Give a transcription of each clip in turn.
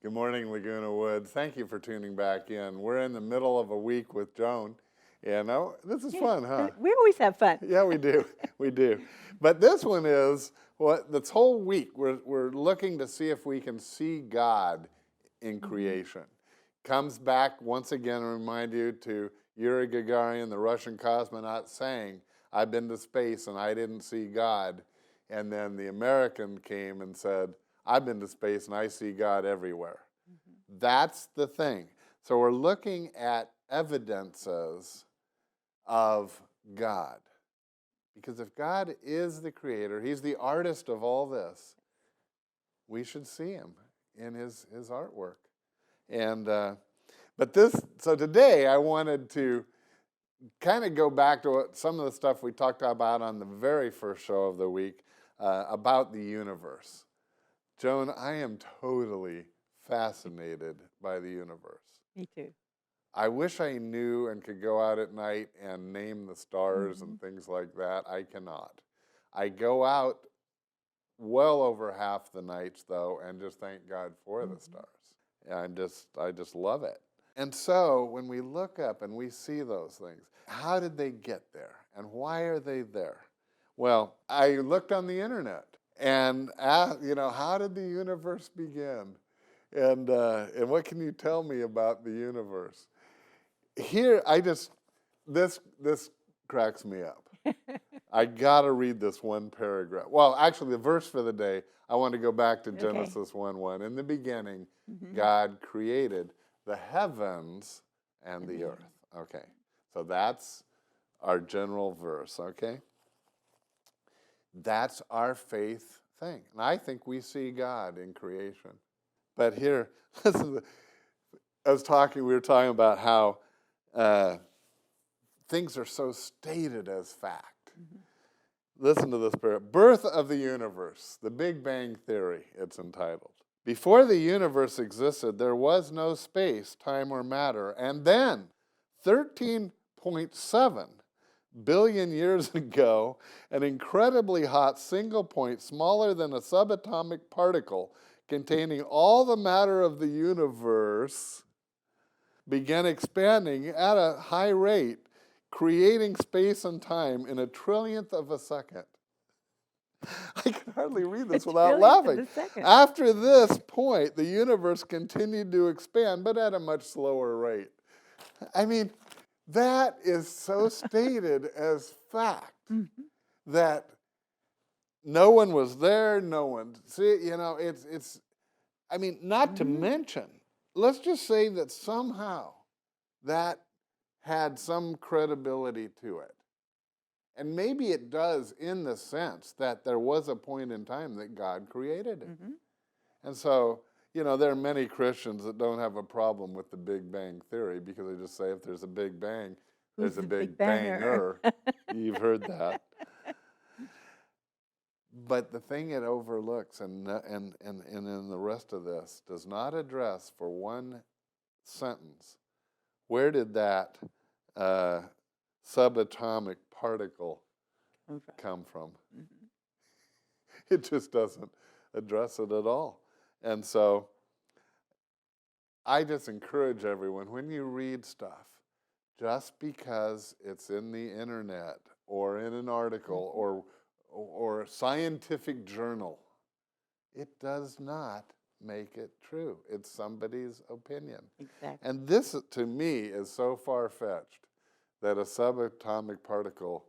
Good morning, Laguna Woods. Thank you for tuning back in. We're in the middle of a week with Joan, and this is Yeah, fun, huh? we always have fun. Yeah, we do. We do. But this one is this whole week we're looking to see if we can see God in creation. Comes back once again and remind you to Yuri Gagarin, the Russian cosmonaut, saying, "I've been to space and I didn't see God." And then the American came and said, "I've been to space and I see God everywhere." That's the thing. So we're looking at evidences of God. Because if God is the creator, he's the artist of all this, we should see him in his artwork. And so today I wanted to kind of go back to some of the stuff we talked about on the very first show of the week about the universe. Joan, I am totally fascinated by the universe. Me too. I wish I knew and could go out at night and name the stars and things like that. I cannot. I go out well over half the nights, though, and just thank God for the stars. I just love it. And so when we look up and we see those things, how did they get there? And why are they there? Well, I looked on the internet and asked, how did the universe begin? And what can you tell me about the universe? Here, this cracks me up. I got to read this one paragraph. Well, actually, the verse for the day, I want to go back to Genesis 1:1. In the beginning, God created the heavens and the earth. Okay, so that's our general verse, okay? That's our faith thing. And I think we see God in creation. But here, listen, we were talking about how things are so stated as fact. Listen to this prayer. Birth of the universe, the Big Bang Theory, it's entitled. Before the universe existed, there was no space, time, or matter. And then, 13.7 billion years ago, an incredibly hot single point smaller than a subatomic particle containing all the matter of the universe began expanding at a high rate, creating space and time in a trillionth of a second. I can hardly read this without laughing. After this point, the universe continued to expand, but at a much slower rate. I mean, that is so stated as fact that no one was there, no one, not to mention, let's just say that somehow that had some credibility to it. And maybe it does in the sense that there was a point in time that God created it. And so, there are many Christians that don't have a problem with the Big Bang Theory because they just say if there's a Big Bang, there's a Big Banger. You've heard that. But the thing it overlooks and in the rest of this does not address for one sentence, where did that subatomic particle come from? It just doesn't address it at all. And so I just encourage everyone, when you read stuff, just because it's in the internet or in an article or a scientific journal, it does not make it true. It's somebody's opinion. Exactly. And this, to me, is so far-fetched that a subatomic particle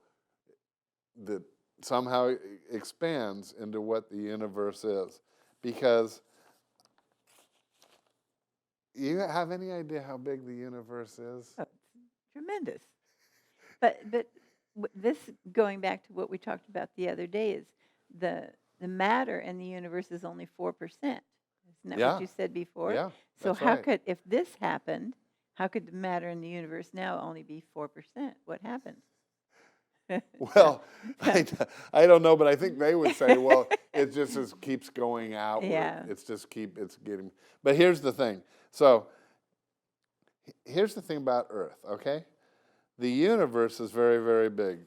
that somehow expands into what the universe is. Because you have any idea how big the universe is? Oh, tremendous. But this, going back to what we talked about the other day, is the matter in the universe is only 4%. Isn't that what you said before? Yeah. So if this happened, how could the matter in the universe now only be 4%? What happened? Well, I don't know, but I think they would say, well, it just keeps going outward. Yeah. It's getting. But here's the thing. So here's the thing about Earth, okay? The universe is very, very big.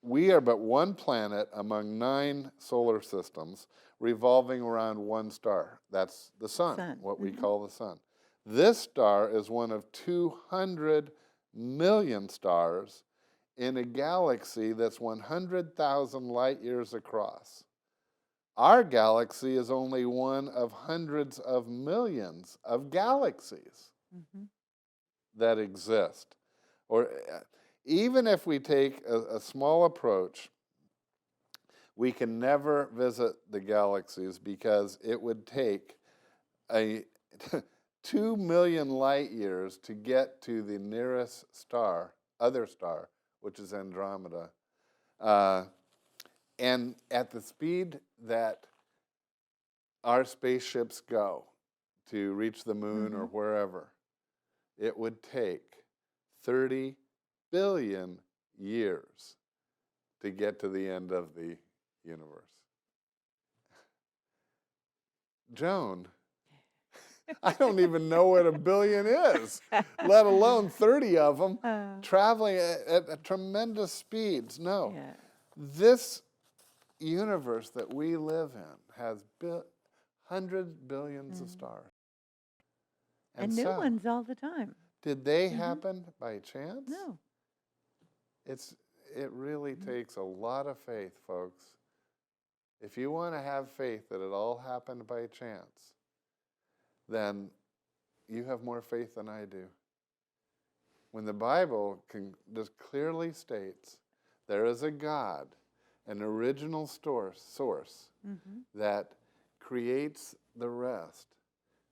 we are but one planet among 9 solar systems revolving around one star. That's the sun, Sun. what we call the sun. This star is one of 200 million stars in a galaxy that's 100,000 light years across. Our galaxy is only one of hundreds of millions of galaxies Mhm. that exist. Or even if we take a small approach, we can never visit the galaxies because it would take a 2 million light years to get to the nearest star, other star, which is Andromeda. And at the speed that our spaceships go to reach the moon or wherever, it would take 30 billion years to get to the end of the universe. Joan, I don't even know what a billion is, let alone 30 of them traveling at tremendous speeds. No, Yeah. this universe that we live in has hundreds billions of stars. And new so, ones all the time. did they happen by chance? No. It really takes a lot of faith, folks. If you want to have faith that it all happened by chance, then you have more faith than I do. When the Bible just clearly states there is a God, an original source that creates the rest,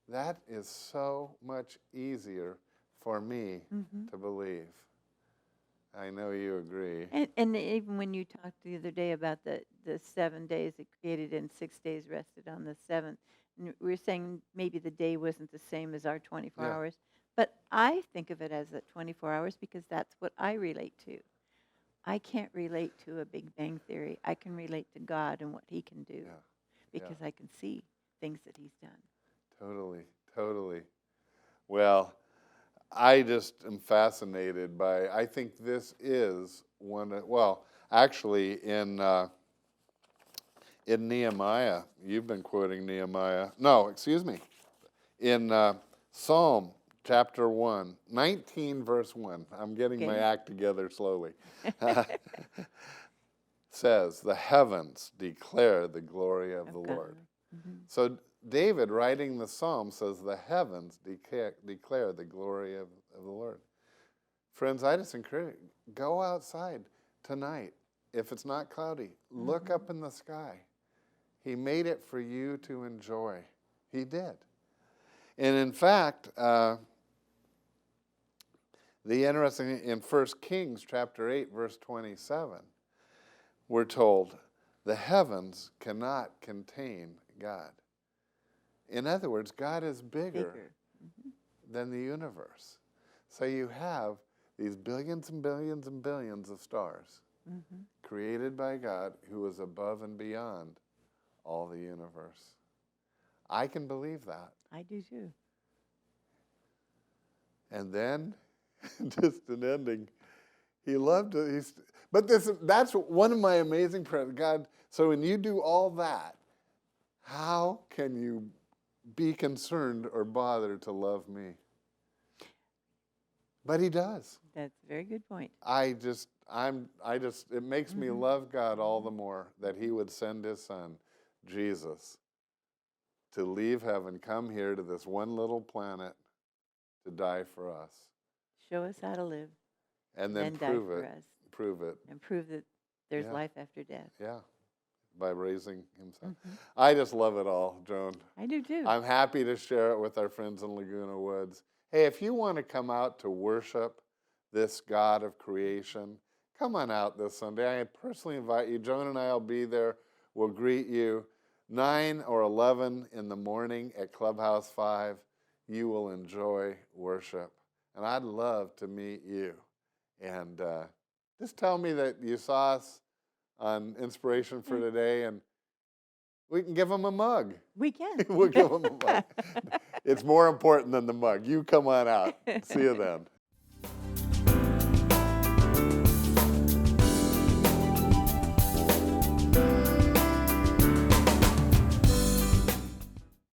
that is so much easier for me to believe. I know you agree. And even when you talked the other day about the 7 days it created and 6 days rested on the seventh, and we were saying maybe the day wasn't the same as our 24 Yeah. hours, but I think of it as a 24 hours because that's what I relate to. I can't relate to a Big Bang Theory. I can relate to God and what He can do because I can see things that He's done. Totally, totally. Well, I just am fascinated by, I think this is actually in Nehemiah, you've been quoting Nehemiah. No, excuse me. In Psalm chapter 1, 19 verse 1, I'm getting my act together slowly, says, the heavens declare the glory of the Lord. So David, writing the psalm, says the heavens declare the glory of the Lord. Friends, I just encourage you, go outside tonight. If it's not cloudy, look up in the sky. He made it for you to enjoy. He did. And in fact, the interesting, in 1 Kings chapter 8, verse 27, we're told, the heavens cannot contain God. In other words, God is bigger than the universe. So you have these billions and billions and billions of stars created by God who is above and beyond all the universe. I can believe that. I do too. And then, just an ending, He loved it. That's one of my amazing prayers. God, so when you do all that, how can you be concerned or bother to love me? But He does. That's a very good point. It makes me love God all the more that He would send His Son, Jesus, to leave heaven, come here to this one little planet to die for us. Show us how to live. And then die prove for it. us. Prove it. And prove that there's life after death. Yeah. By raising Himself. I just love it all, Joan. I do too. I'm happy to share it with our friends in Laguna Woods. Hey, if you want to come out to worship this God of creation, come on out this Sunday. I personally invite you. Joan and I will be there. We'll greet you. 9 or 11 in the morning at Clubhouse 5. You will enjoy worship. And I'd love to meet you. And just tell me that you saw us on Inspiration for Today, and we can give them a mug. We can. We'll give them a mug. It's more important than the mug. You come on out. See you then.